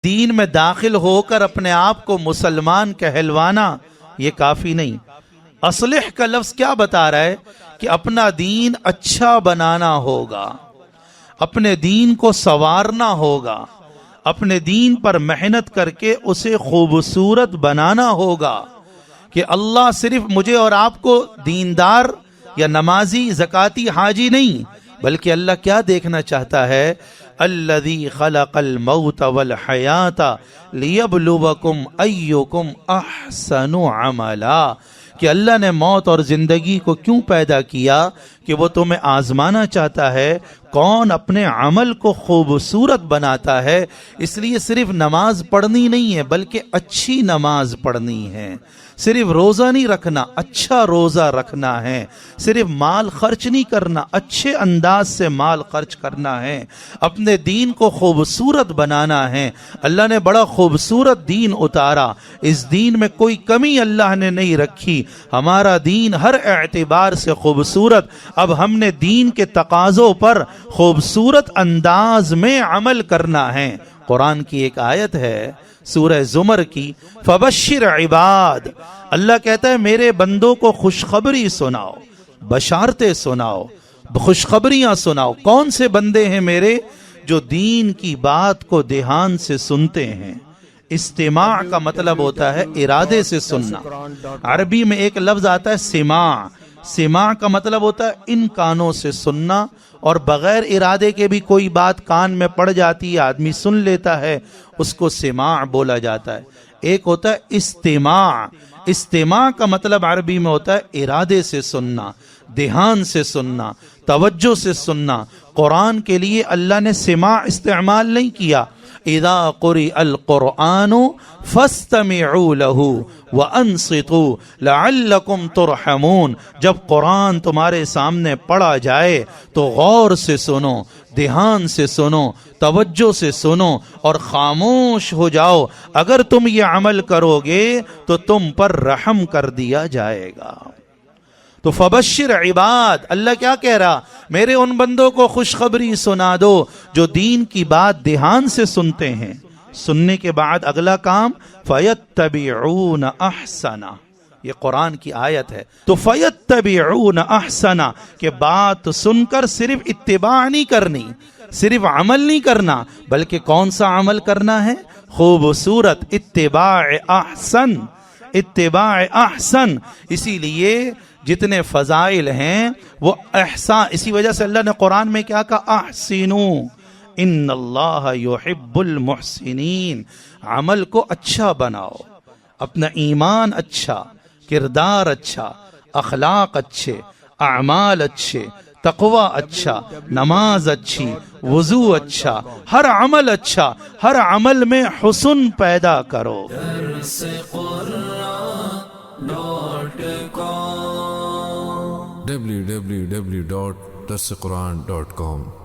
دین میں داخل ہو کر اپنے آپ کو مسلمان کہلوانا یہ کافی نہیں۔ اصلح کا لفظ کیا بتا رہا ہے کہ اپنا دین اچھا بنانا ہوگا، اپنے دین کو سنوارنا ہوگا، اپنے دین پر محنت کر کے اسے خوبصورت بنانا ہوگا کہ اللہ صرف مجھے اور آپ کو دیندار یا نمازی زکاتی حاجی نہیں، بلکہ اللہ کیا دیکھنا چاہتا ہے؟ الذی خلق الموت والحیات لیبلوکم ایکم احسن عملا، کہ اللہ نے موت اور زندگی کو کیوں پیدا کیا؟ کہ وہ تمہیں آزمانا چاہتا ہے کون اپنے عمل کو خوبصورت بناتا ہے۔ اس لیے صرف نماز پڑھنی نہیں ہے بلکہ اچھی نماز پڑھنی ہے، صرف روزہ نہیں رکھنا، اچھا روزہ رکھنا ہے، صرف مال خرچ نہیں کرنا، اچھے انداز سے مال خرچ کرنا ہے، اپنے دین کو خوبصورت بنانا ہے۔ اللہ نے بڑا خوبصورت دین اتارا، اس دین میں کوئی کمی اللہ نے نہیں رکھی، ہمارا دین ہر اعتبار سے خوبصورت۔ اب ہم نے دین کے تقاضوں پر خوبصورت انداز میں عمل کرنا ہے۔ قرآن کی ایک آیت ہے سورہ زمر کی، فبشر عباد، اللہ کہتا ہے میرے بندوں کو خوشخبری سناؤ، بشارتیں سناؤ، خوشخبریاں سناؤ۔ کون سے بندے ہیں میرے؟ جو دین کی بات کو دھیان سے سنتے ہیں۔ استماع کا مطلب ہوتا ہے ارادے سے سننا۔ عربی میں ایک لفظ آتا ہے سماع، سماع کا مطلب ہوتا ہے ان کانوں سے سننا، اور بغیر ارادے کے بھی کوئی بات کان میں پڑ جاتی ہے، آدمی سن لیتا ہے، اس کو سماع بولا جاتا ہے۔ ایک ہوتا ہے استماع، استماع کا مطلب عربی میں ہوتا ہے ارادے سے سننا، دھیان سے سننا، توجہ سے سننا۔ قرآن کے لیے اللہ نے سماع استعمال نہیں کیا۔ اذا قرئ القرآن فاستمعوا له وانصتوا لعلکم ترحمون، جب قرآن تمہارے سامنے پڑھا جائے تو غور سے سنو، دھیان سے سنو، توجہ سے سنو اور خاموش ہو جاؤ۔ اگر تم یہ عمل کرو گے تو تم پر رحم کر دیا جائے گا۔ تو فبشر عباد، اللہ کیا کہہ رہا؟ میرے ان بندوں کو خوشخبری سنا دو جو دین کی بات دھیان سے سنتے ہیں۔ سننے کے بعد اگلا کام فیتبعون احسنا، یہ قرآن کی آیت ہے۔ تو فیتبعون احسنا کہ بات سن کر صرف اتباع نہیں کرنی، صرف عمل نہیں کرنا، بلکہ کون سا عمل کرنا ہے؟ خوبصورت اتباع احسن، اتباع احسن۔ اسی لیے جتنے فضائل ہیں وہ احسان، اسی وجہ سے اللہ نے قرآن میں کیا کہا؟ احسنوا ان اللہ یحب المحسنین، عمل کو اچھا بناؤ، اپنا ایمان اچھا، کردار اچھا، اخلاق اچھے، اعمال اچھے، تقوی اچھا، نماز اچھی، وضو اچھا، ہر عمل اچھا، ہر عمل میں حسن پیدا کرو۔ www.darsequran.com